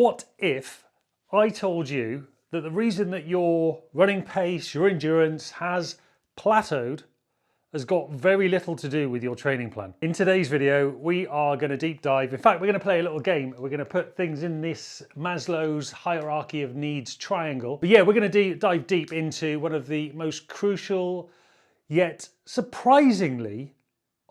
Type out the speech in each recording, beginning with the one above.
What if I told you that the reason that your running pace, your endurance has plateaued has got very little to do with your training plan? In today's video, we are going to deep dive. In fact, we're going to play a little game. We're going to put things in this Maslow's hierarchy of needs triangle. But yeah, we're going to dive deep into one of the most crucial yet surprisingly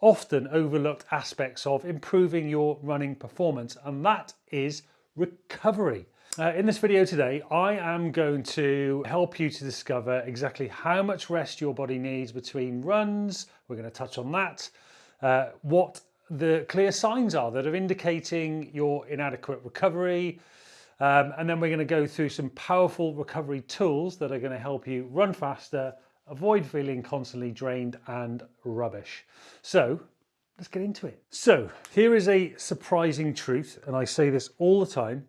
often overlooked aspects of improving your running performance, and that is recovery. In this video today, I am going to help you to discover exactly how much rest your body needs between runs. We're going to touch on that, what the clear signs are that are indicating your inadequate recovery, and then we're going to go through some powerful recovery tools that are going to help you run faster, avoid feeling constantly drained and rubbish. So let's get into it. So here is a surprising truth, and I say this all the time,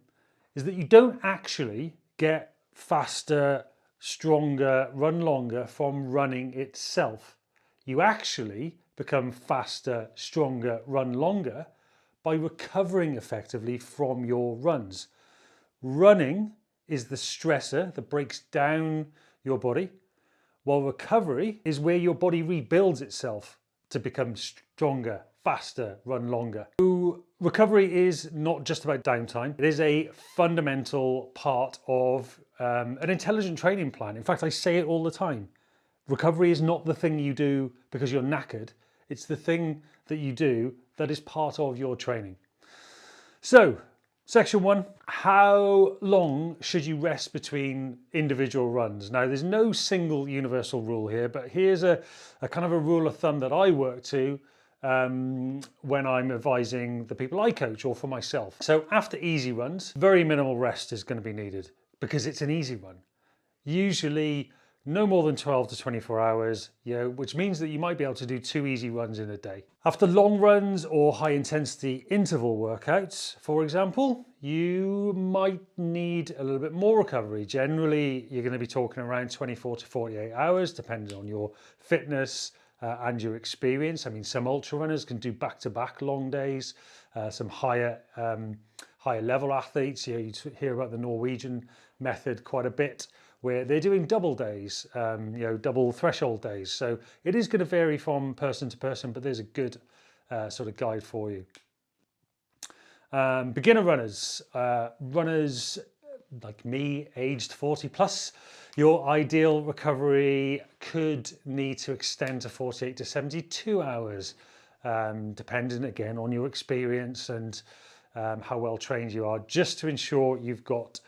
is that you don't actually get faster, stronger, run longer from running itself. You actually become faster, stronger, run longer by recovering effectively from your runs. Running is the stressor that breaks down your body, while recovery is where your body rebuilds itself to become stronger, faster, run longer. So recovery is not just about downtime. It is a fundamental part of an intelligent training plan. In fact, I say it all the time. Recovery is not the thing you do because you're knackered. It's the thing that you do that is part of your training. So, section 1, how long should you rest between individual runs? Now, there's no single universal rule here, but here's a kind of a rule of thumb that I work to when I'm advising the people I coach or for myself. So after easy runs, very minimal rest is going to be needed because it's an easy run. Usually no more than 12 to 24 hours, which means that you might be able to do 2 easy runs in a day. After long runs or high intensity interval workouts, for example, you might need a little bit more recovery. Generally, you're going to be talking around 24 to 48 hours, depending on your fitness and your experience. I mean, some ultra runners can do back-to-back long days. Some higher level athletes, you hear about the Norwegian method quite a bit, where they're doing double days, double threshold days. So it is going to vary from person to person, but there's a good sort of guide for you. Beginner runners, runners like me, aged 40 plus, your ideal recovery could need to extend to 48 to 72 hours, depending again on your experience and how well trained you are, just to ensure you've got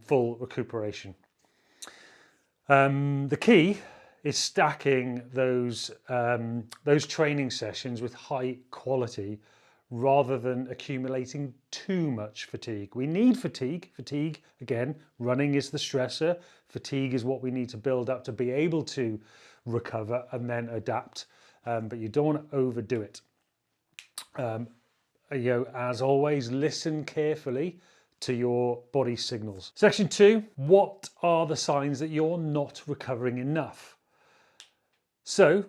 full recuperation. The key is stacking those training sessions with high quality rather than accumulating too much fatigue. We need fatigue. Fatigue, again, running is the stressor. Fatigue is what we need to build up to be able to recover and then adapt, but you don't want to overdo it. As always, listen carefully to your body signals. Section 2, what are the signs that you're not recovering enough? So,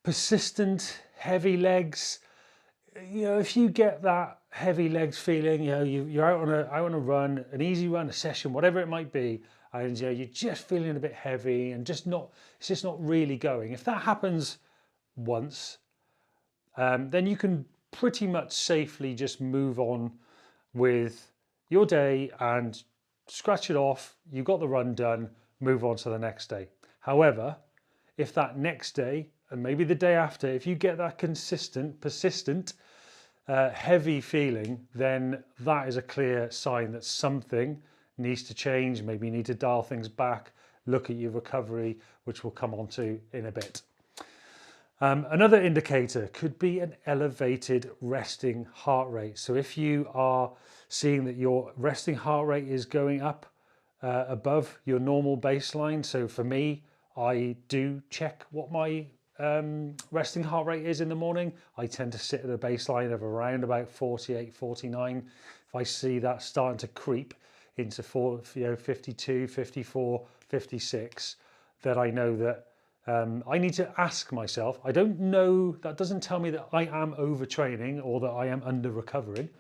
persistent heavy legs. If you get that heavy legs feeling, you're out on a run, an easy run, a session, whatever it might be, and you're just feeling a bit heavy and it's just not really going. If that happens once, then you can pretty much safely just move on with your day and scratch it off. You got the run done, move on to the next day. However, if that next day and maybe the day after, if you get that consistent, persistent, heavy feeling, then that is a clear sign that something needs to change. Maybe you need to dial things back, look at your recovery, which we'll come on to in a bit. Another indicator could be an elevated resting heart rate. So if you are seeing that your resting heart rate is going up above your normal baseline, so for me, I do check what my resting heart rate is in the morning. I tend to sit at a baseline of around about 48, 49. If I see that starting to creep into 52, 54, 56, then I know that I need to ask myself. I don't know, that doesn't tell me that I am overtraining or that I am under recovering.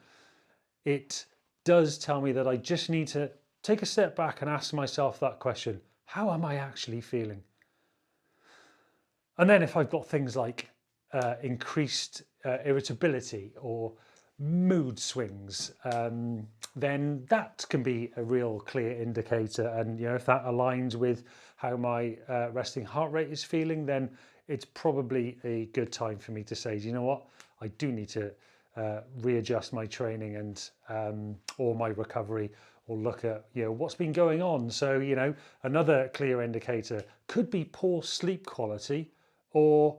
It does tell me that I just need to take a step back and ask myself that question. How am I actually feeling? And then if I've got things like increased irritability or mood swings, then that can be a real clear indicator. And if that aligns with how my resting heart rate is feeling, then it's probably a good time for me to say, you know what, I do need to readjust my training and or my recovery, or look at what's been going on. So another clear indicator could be poor sleep quality, or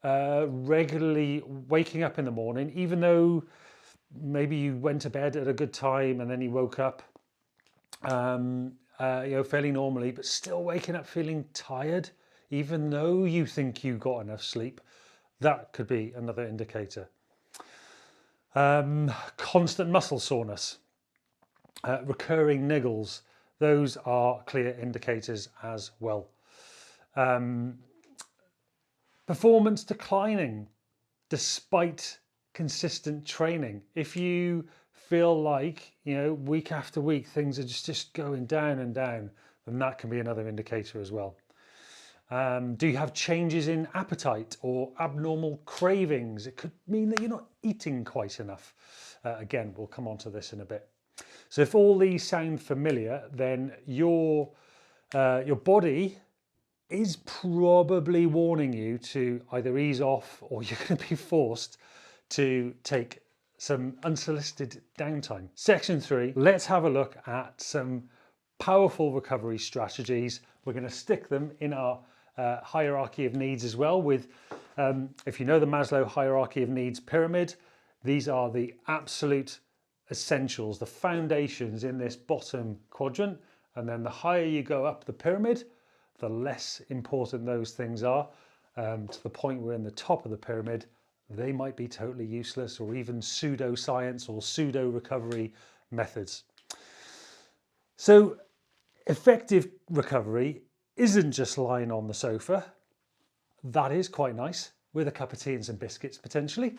regularly waking up in the morning, even though maybe you went to bed at a good time and then you woke up fairly normally, but still waking up feeling tired even though you think you got enough sleep. That could be another indicator. Constant muscle soreness, recurring niggles, those are clear indicators as well. Performance declining despite consistent training. If you feel like week after week things are just going down and down, then that can be another indicator as well. Do you have changes in appetite or abnormal cravings? It could mean that you're not eating quite enough. Again, we'll come on to this in a bit. So if all these sound familiar, then your body is probably warning you to either ease off, or you're going to be forced to take some unsolicited downtime. Section 3, let's have a look at some powerful recovery strategies. We're going to stick them in our hierarchy of needs as well, with if you know the Maslow hierarchy of needs pyramid, these are the absolute essentials, the foundations in this bottom quadrant, and then the higher you go up the pyramid, the less important those things are, to the point where in the top of the pyramid they might be totally useless, or even pseudoscience or pseudo recovery methods. So effective recovery isn't just lying on the sofa. That is quite nice, with a cup of tea and some biscuits potentially.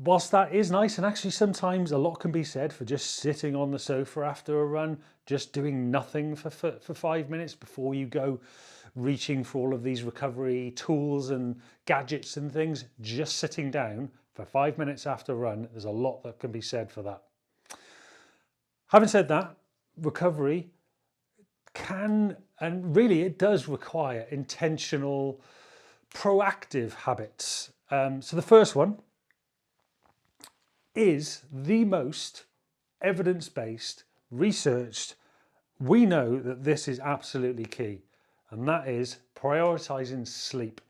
Whilst that is nice, and actually sometimes a lot can be said for just sitting on the sofa after a run, just doing nothing for 5 minutes before you go reaching for all of these recovery tools and gadgets and things, just sitting down for 5 minutes after a run, there's a lot that can be said for that. Having said that, recovery can, and really it does require intentional, proactive habits. So the first one is the most evidence-based, researched. We know that this is absolutely key, and that is prioritizing sleep.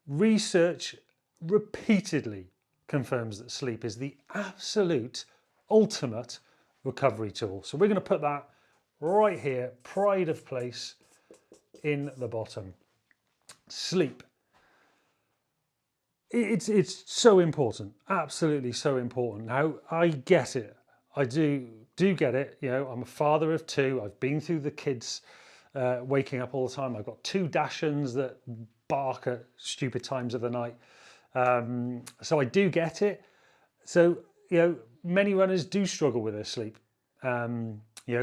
Research repeatedly confirms that sleep is the absolute ultimate recovery tool. So we're going to put that right here, pride of place in the bottom. Sleep. It's so important, absolutely so important. Now, I get it. I do get it. I'm a father of 2. I've been through the kids waking up all the time. I've got 2 Dachshunds that bark at stupid times of the night. So I do get it. So, many runners do struggle with their sleep.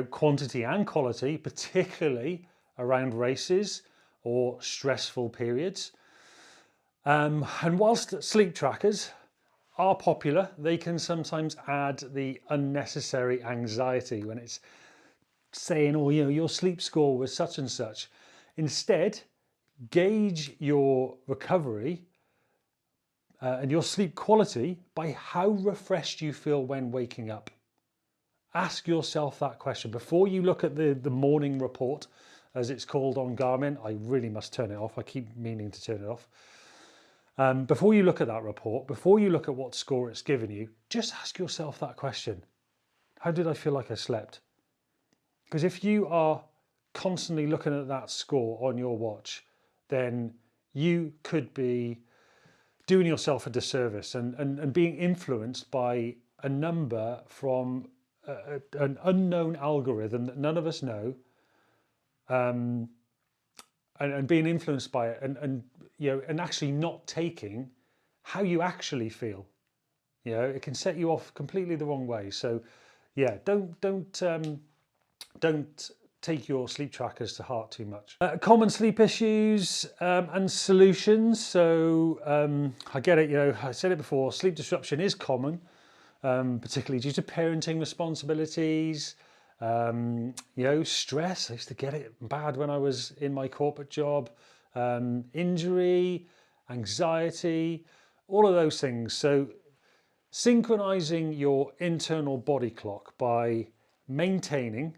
Quantity and quality, particularly around races or stressful periods. And whilst sleep trackers are popular, they can sometimes add the unnecessary anxiety when it's saying, oh, your sleep score was such and such. Instead, gauge your recovery and your sleep quality by how refreshed you feel when waking up. Ask yourself that question before you look at the morning report, as it's called on Garmin. I really must turn it off. I keep meaning to turn it off. Before you look at that report, before you look at what score it's given you, just ask yourself that question. How did I feel like I slept? Because if you are constantly looking at that score on your watch, then you could be doing yourself a disservice and being influenced by a number from an unknown algorithm that none of us know, and being influenced by it, and actually not taking how you actually feel. You know, it can set you off completely the wrong way. So yeah, don't take your sleep trackers to heart too much. Common sleep issues and solutions. So I get it, you know, I said it before, sleep disruption is common, particularly due to parenting responsibilities, you know, stress. I used to get it bad when I was in my corporate job, injury, anxiety, all of those things. So synchronizing your internal body clock by maintaining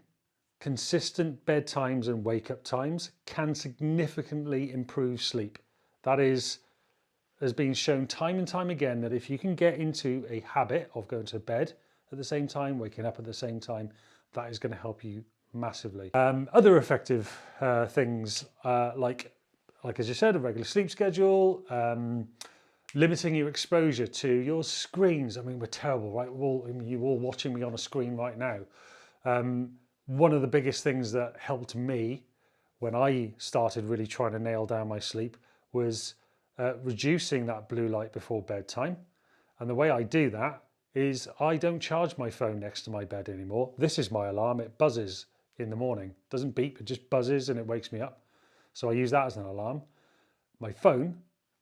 consistent bedtimes and wake-up times can significantly improve sleep. That has been shown time and time again that if you can get into a habit of going to bed at the same time, waking up at the same time, that is going to help you massively. Other effective things like as you said, a regular sleep schedule, limiting your exposure to your screens. I mean, we're terrible, right? You're all watching me on a screen right now. One of the biggest things that helped me when I started really trying to nail down my sleep was reducing that blue light before bedtime. And the way I do that is I don't charge my phone next to my bed anymore. This is my alarm. It buzzes in the morning. It doesn't beep, it just buzzes and it wakes me up. So I use that as an alarm. My phone,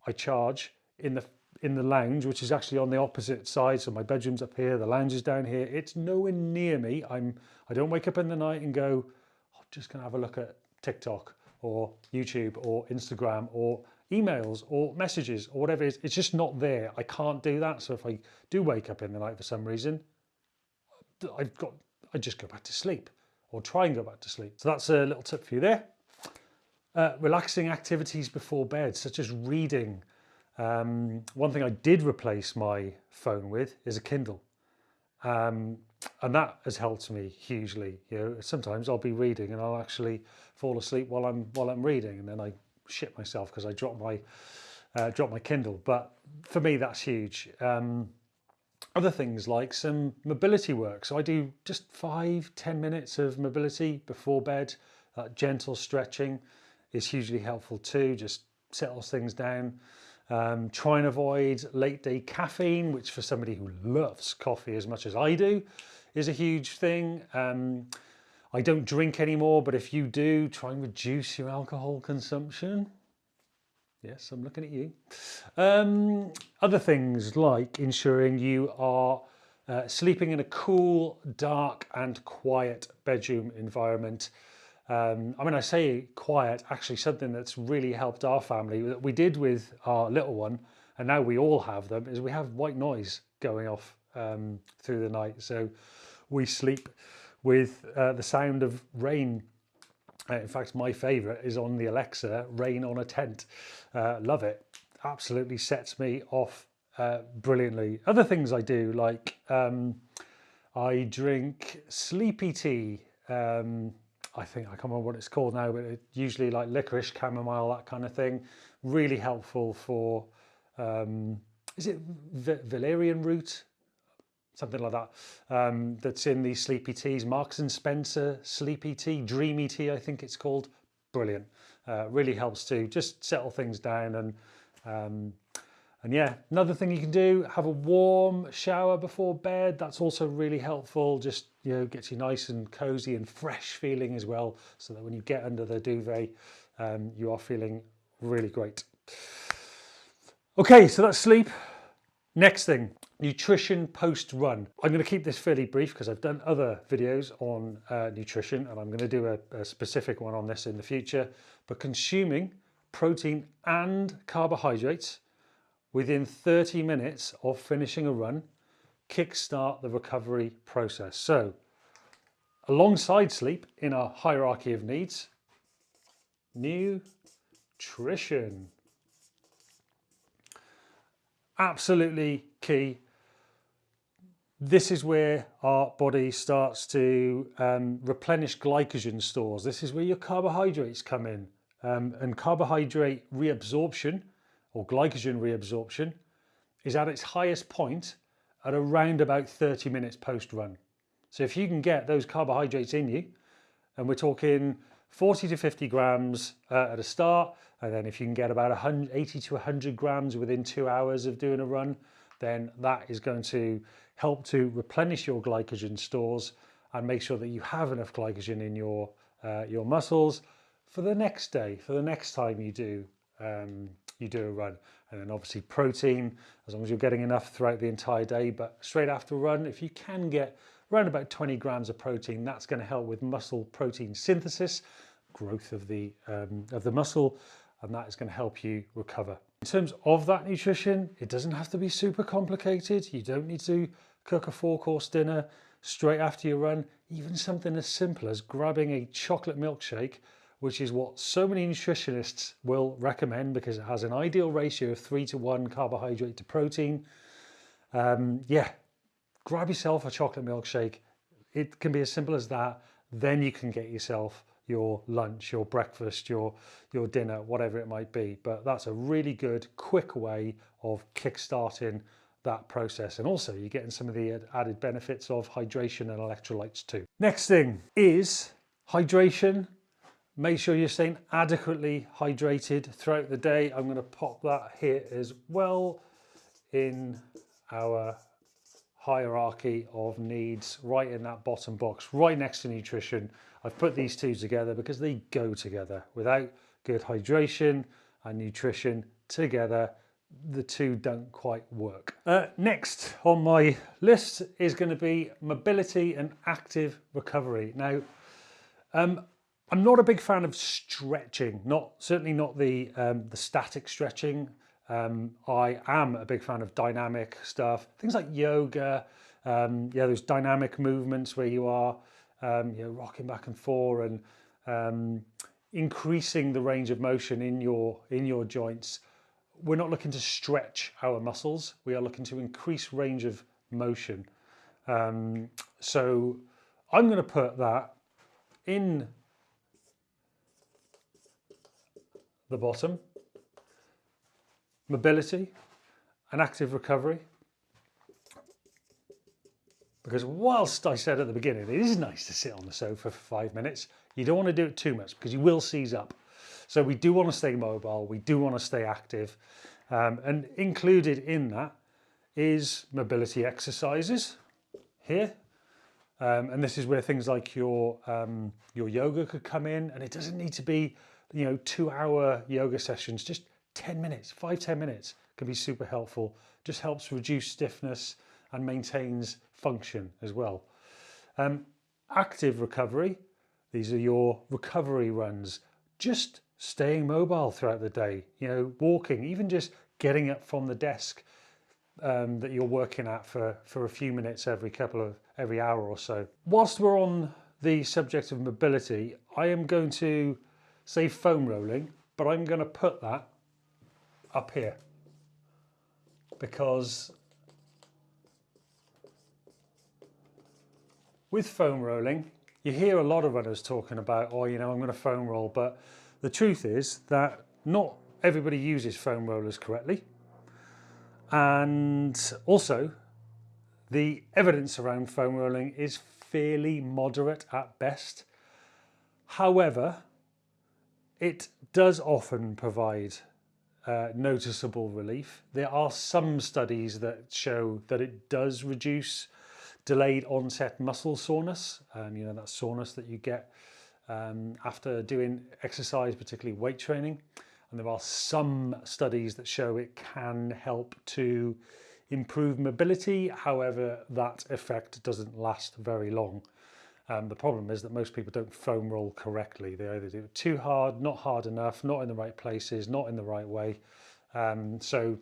I charge in the lounge, which is actually on the opposite side. So my bedroom's up here, the lounge is down here. It's nowhere near me. I don't wake up in the night and go, I'm just gonna have a look at TikTok or YouTube or Instagram or emails or messages or whatever it is. It's just not there. I can't do that. So if I do wake up in the night for some reason, I just go back to sleep or try and go back to sleep. So that's a little tip for you there. Relaxing activities before bed, such as reading. One thing I did replace my phone with is a Kindle. And that has helped me hugely. You know, sometimes I'll be reading and I'll actually fall asleep while I'm reading, and then I shit myself because I dropped my Kindle. But for me, that's huge. Other things like some mobility work. So I do just 5-10 minutes of mobility before bed. Gentle stretching is hugely helpful too. Just settles things down. Try and avoid late day caffeine, which for somebody who loves coffee as much as I do is a huge thing. I don't drink anymore, but if you do, try and reduce your alcohol consumption. Yes, I'm looking at you. Other things like ensuring you are sleeping in a cool, dark and quiet bedroom environment. I mean, I say quiet, actually something that's really helped our family that we did with our little one, and now we all have them, is we have white noise going off through the night. So we sleep with the sound of rain. In fact, my favorite is on the Alexa, Rain on a Tent. Love it. Absolutely sets me off brilliantly. Other things I do, like I drink sleepy tea. I can't remember what it's called now, but it's usually like licorice, chamomile, that kind of thing. Really helpful for, is it valerian root? Something like that. That's in these sleepy teas. Marks and Spencer sleepy tea, dreamy tea, I think it's called. Brilliant. Really helps to just settle things down. And yeah, another thing you can do, have a warm shower before bed. That's also really helpful. Just, you know, gets you nice and cozy and fresh feeling as well, so that when you get under the duvet, you are feeling really great. Okay, so that's sleep. Next thing, nutrition post-run. I'm going to keep this fairly brief because I've done other videos on nutrition, and I'm going to do a specific one on this in the future. But consuming protein and carbohydrates within 30 minutes of finishing a run kickstart the recovery process. So alongside sleep in our hierarchy of needs, nutrition. Absolutely key. This is where our body starts to replenish glycogen stores. This is where your carbohydrates come in. And carbohydrate reabsorption or glycogen reabsorption is at its highest point at around about 30 minutes post-run. So if you can get those carbohydrates in you, and we're talking 40 to 50 grams at a start, and then if you can get about 80 to 100 grams within 2 hours of doing a run, then that is going to help to replenish your glycogen stores and make sure that you have enough glycogen in your muscles for the next day, for the next time you do a run. And then obviously protein, as long as you're getting enough throughout the entire day. But straight after a run, if you can get around about 20 grams of protein, that's going to help with muscle protein synthesis, growth of the muscle, and that is going to help you recover. In terms of that nutrition, it doesn't have to be super complicated. You don't need to cook a 4-course dinner straight after your run. Even something as simple as grabbing a chocolate milkshake, which is what so many nutritionists will recommend because it has an ideal ratio of 3:1 carbohydrate to protein. Yeah, grab yourself a chocolate milkshake. It can be as simple as that. Then you can get yourself your lunch, your breakfast, your dinner, whatever it might be. But that's a really good, quick way of kickstarting that process. And also you're getting some of the added benefits of hydration and electrolytes too. Next thing is hydration. Make sure you're staying adequately hydrated throughout the day. I'm going to pop that here as well in our hierarchy of needs, right in that bottom box, right next to nutrition. I've put these two together because they go together. Without good hydration and nutrition together, the two don't quite work. Next on my list is going to be mobility and active recovery. Now, I'm not a big fan of stretching, certainly not the static stretching. I am a big fan of dynamic stuff, things like yoga, those dynamic movements where you are rocking back and forth and increasing the range of motion in your joints. We're not looking to stretch our muscles. We are looking to increase range of motion. So I'm going to put that in the bottom, mobility and active recovery. Because whilst I said at the beginning, it is nice to sit on the sofa for 5 minutes, you don't want to do it too much because you will seize up. So we do want to stay mobile, we do want to stay active. And included in that is mobility exercises here. And this is where things like your yoga could come in, and it doesn't need to be 2-hour yoga sessions, just 10 minutes, 5-10 minutes can be super helpful. Just helps reduce stiffness and maintains function as well. Active recovery, these are your recovery runs, just staying mobile throughout the day, walking, even just getting up from the desk that you're working at for a few minutes every hour or so. Whilst we're on the subject of mobility, I am going to say foam rolling, but I'm going to put that up here because with foam rolling, you hear a lot of runners talking about, I'm going to foam roll, but the truth is that not everybody uses foam rollers correctly. And also, the evidence around foam rolling is fairly moderate at best. However, it does often provide noticeable relief. There are some studies that show that it does reduce delayed onset muscle soreness. That soreness that you get after doing exercise, particularly weight training. And there are some studies that show it can help to improve mobility. However, that effect doesn't last very long. The problem is that most people don't foam roll correctly. They either do it too hard, not hard enough, not in the right places, not in the right way. So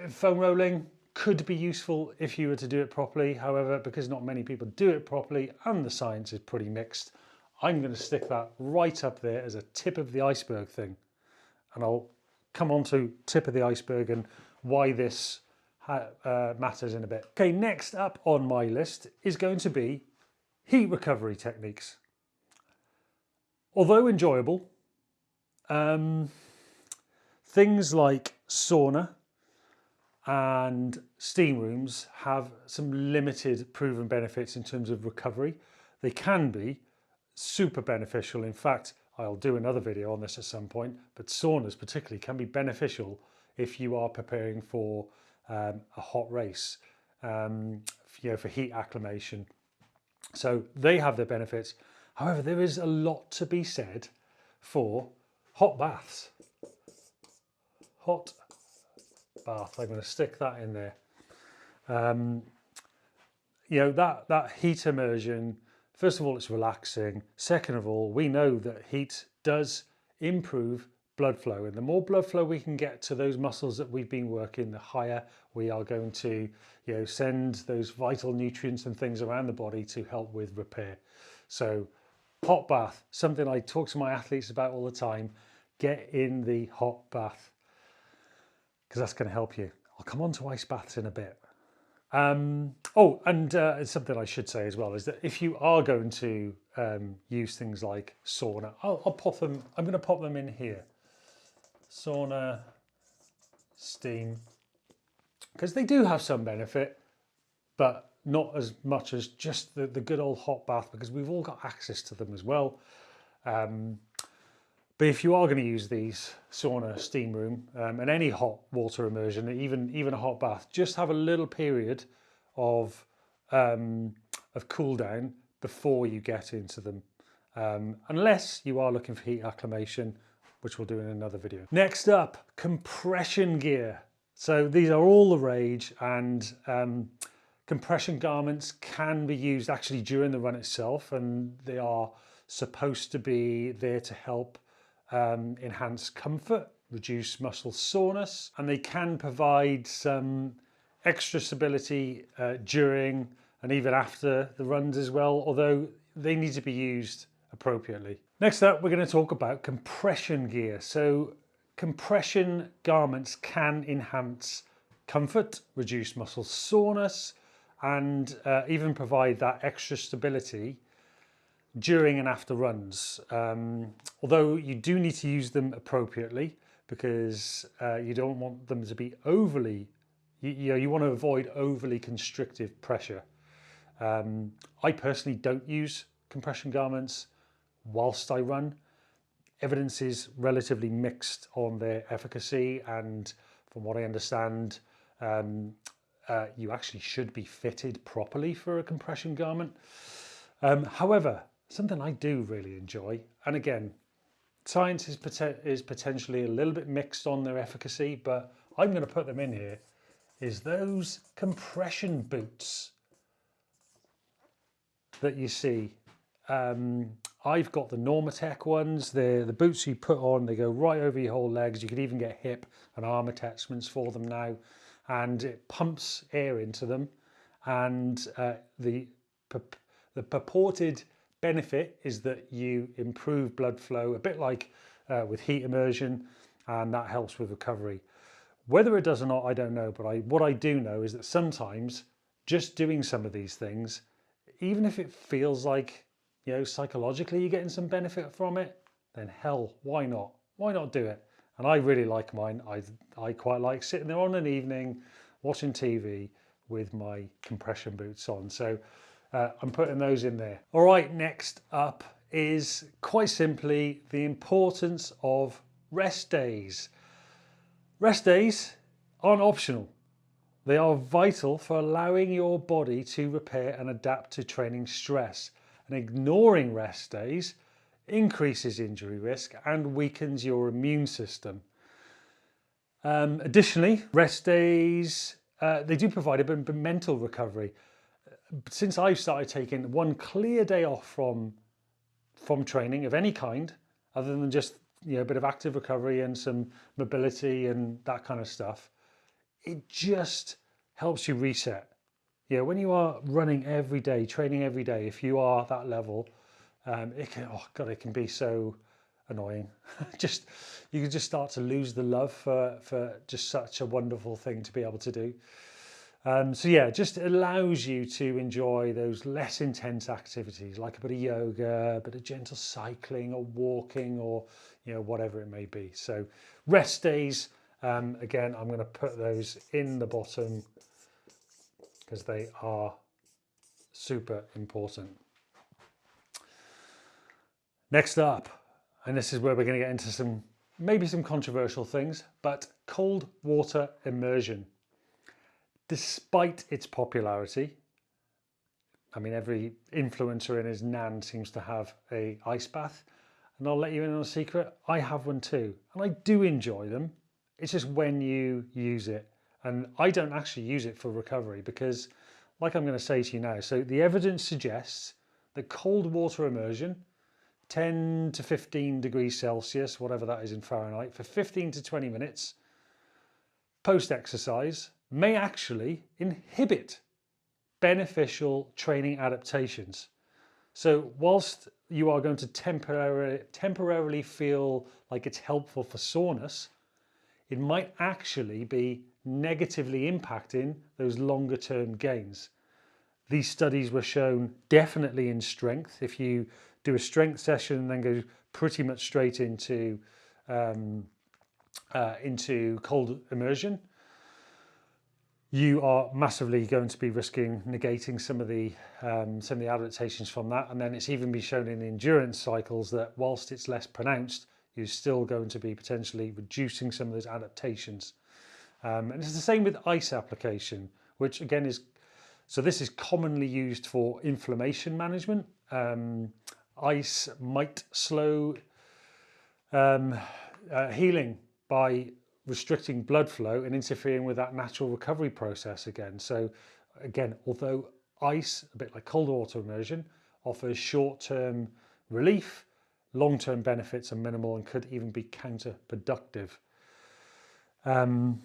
foam rolling could be useful if you were to do it properly. However, because not many people do it properly and the science is pretty mixed, I'm going to stick that right up there as a tip of the iceberg thing. And I'll come on to tip of the iceberg and why this matters in a bit. Okay, next up on my list is going to be heat recovery techniques. Although enjoyable, things like sauna and steam rooms have some limited proven benefits in terms of recovery. They can be super beneficial. In fact, I'll do another video on this at some point, but saunas particularly can be beneficial if you are preparing for a hot race, for heat acclimation. So they have their benefits. However, there is a lot to be said for hot baths. Hot bath, I'm going to stick that in there. That heat immersion, first of all, it's relaxing. Second of all, we know that heat does improve blood flow, and the more blood flow we can get to those muscles that we've been working, the higher we are going to send those vital nutrients and things around the body to help with repair. So hot bath, something I talk to my athletes about all the time. Get in the hot bath, because that's going to help you. I'll come on to ice baths in a bit. Something I should say as well is that if you are going to use things like sauna, I'll pop them. I'm going to pop them in here. Sauna Steam, because they do have some benefit, but not as much as just the good old hot bath, because we've all got access to them as well. But if you are going to use these sauna, steam room, and any hot water immersion, even a hot bath, just have a little period of cool down before you get into them, unless you are looking for heat acclimation, which we'll do in another video. Next up, compression gear. So these are all the rage, and compression garments can be used actually during the run itself, and they are supposed to be there to help enhance comfort, reduce muscle soreness, and they can provide some extra stability during and even after the runs as well, although they need to be used appropriately. Next up, we're going to talk about compression gear. So compression garments can enhance comfort, reduce muscle soreness, and even provide that extra stability during and after runs, although you do need to use them appropriately, because you don't want them to be overly, you want to avoid overly constrictive pressure. I personally don't use compression garments whilst I run. Evidence is relatively mixed on their efficacy, and from what I understand, you actually should be fitted properly for a compression garment. However, something I do really enjoy, and again, science is potentially a little bit mixed on their efficacy, but I'm going to put them in here, is those compression boots that you see. I've got the Normatec ones. They're the boots you put on, they go right over your whole legs. You can even get hip and arm attachments for them now, and it pumps air into them, and the purported benefit is that you improve blood flow, a bit like with heat immersion, and that helps with recovery. Whether it does or not, I don't know, but what I do know is that sometimes just doing some of these things, even if it feels like, psychologically you're getting some benefit from it, then hell, why not? Why not do it? And I really like mine. I quite like sitting there on an evening, watching TV with my compression boots on. So I'm putting those in there. All right, next up is quite simply the importance of rest days. Rest days aren't optional. They are vital for allowing your body to repair and adapt to training stress. And ignoring rest days increases injury risk and weakens your immune system. Additionally, rest days, they do provide a bit of mental recovery. Since I've started taking one clear day off from training of any kind, other than just a bit of active recovery and some mobility and that kind of stuff, it just helps you reset. When you are running every day, training every day, if you are that level, it can be so annoying. You can just start to lose the love for just such a wonderful thing to be able to do. Just allows you to enjoy those less intense activities, like a bit of yoga, a bit of gentle cycling or walking, or whatever it may be. So rest days, again, I'm going to put those in the bottom because they are super important. Next up, and this is where we're going to get into maybe some controversial things, but cold water immersion. despite its popularity, I mean, every influencer and his nan seems to have a ice bath, and I'll let you in on a secret, I have one too, and I do enjoy them. It's just when you use it, and I don't actually use it for recovery because, like I'm going to say to you now, so the evidence suggests that cold water immersion, 10 to 15 degrees Celsius, whatever that is in Fahrenheit, for 15 to 20 minutes post-exercise may actually inhibit beneficial training adaptations. So whilst you are going to temporarily feel like it's helpful for soreness, it might actually be negatively impacting those longer term gains. These studies were shown definitely in strength. If you do a strength session and then go pretty much straight into cold immersion, you are massively going to be risking negating some of the adaptations from that. And then it's even been shown in the endurance cycles that whilst it's less pronounced, you're still going to be potentially reducing some of those adaptations. And it's the same with ice application, which again is, so this is commonly used for inflammation management. Ice might slow healing by restricting blood flow and interfering with that natural recovery process again. So again, although ice, a bit like cold water immersion, offers short-term relief, long-term benefits are minimal and could even be counterproductive. And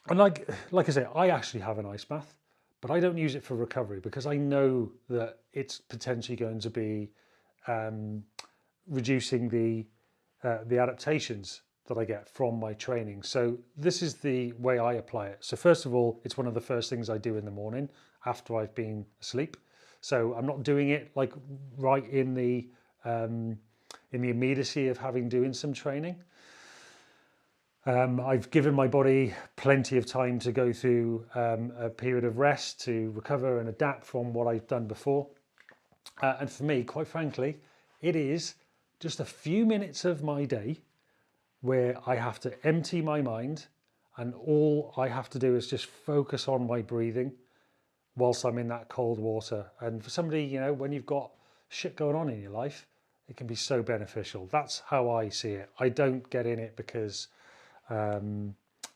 like I say, I actually have an ice bath, but I don't use it for recovery because I know that it's potentially going to be reducing the adaptations that I get from my training. So this is the way I apply it. So first of all, it's one of the first things I do in the morning after I've been asleep. So I'm not doing it like right in the immediacy of doing some training. I've given my body plenty of time to go through a period of rest to recover and adapt from what I've done before. And for me, quite frankly, it is just a few minutes of my day where I have to empty my mind and all I have to do is just focus on my breathing whilst I'm in that cold water. And for somebody, you know, when you've got shit going on in your life, it can be so beneficial. That's how I see it. I don't get in it because I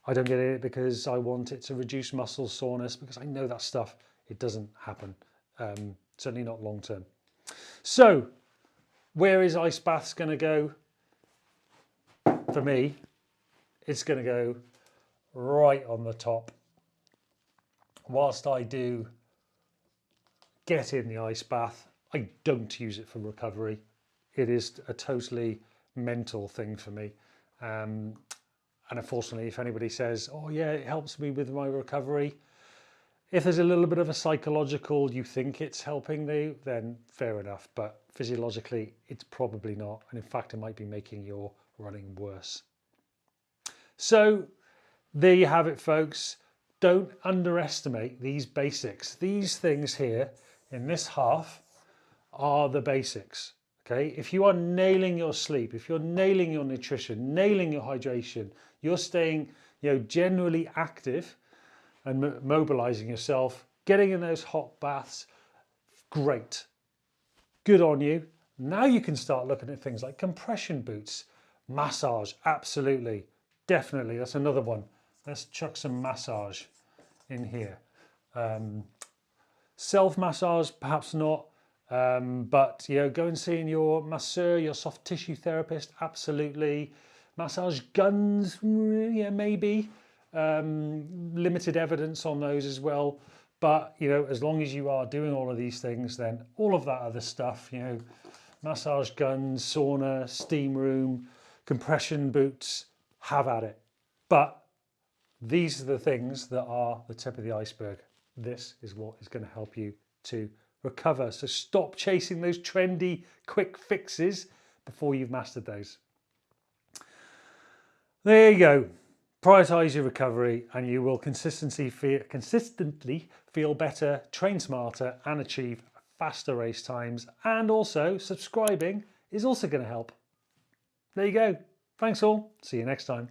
want it to reduce muscle soreness, because I know that stuff, it doesn't happen. Certainly not long term. So where is ice baths going to go? For me, it's going to go right on the top. Whilst I do get in the ice bath, I don't use it for recovery. It is a totally mental thing for me. And unfortunately, if anybody says, oh yeah, it helps me with my recovery, if there's a little bit of a psychological, you think it's helping you, then fair enough. But physiologically, it's probably not. And in fact, it might be making your running worse. So there you have it, folks. Don't underestimate these basics. These things here in this half are the basics. Okay, if you are nailing your sleep, if you're nailing your nutrition, nailing your hydration, you're staying, you know, generally active and mobilizing yourself, getting in those hot baths, great, good on you. Now you can start looking at things like compression boots, massage, absolutely, definitely, that's another one. Let's chuck some massage in here. Self-massage, perhaps not, but you know, go and see your masseur, your soft tissue therapist, absolutely. Massage guns, yeah, maybe. Limited evidence on those as well, but you know, as long as you are doing all of these things, then all of that other stuff, you know, massage guns, sauna, steam room, compression boots, have at it. But these are the things that are the tip of the iceberg. This is what is going to help you to recover. So stop chasing those trendy quick fixes before you've mastered those. There you go. Prioritize your recovery and you will consistently feel better, train smarter and achieve faster race times. And also subscribing is also going to help. There you go. Thanks all. See you next time.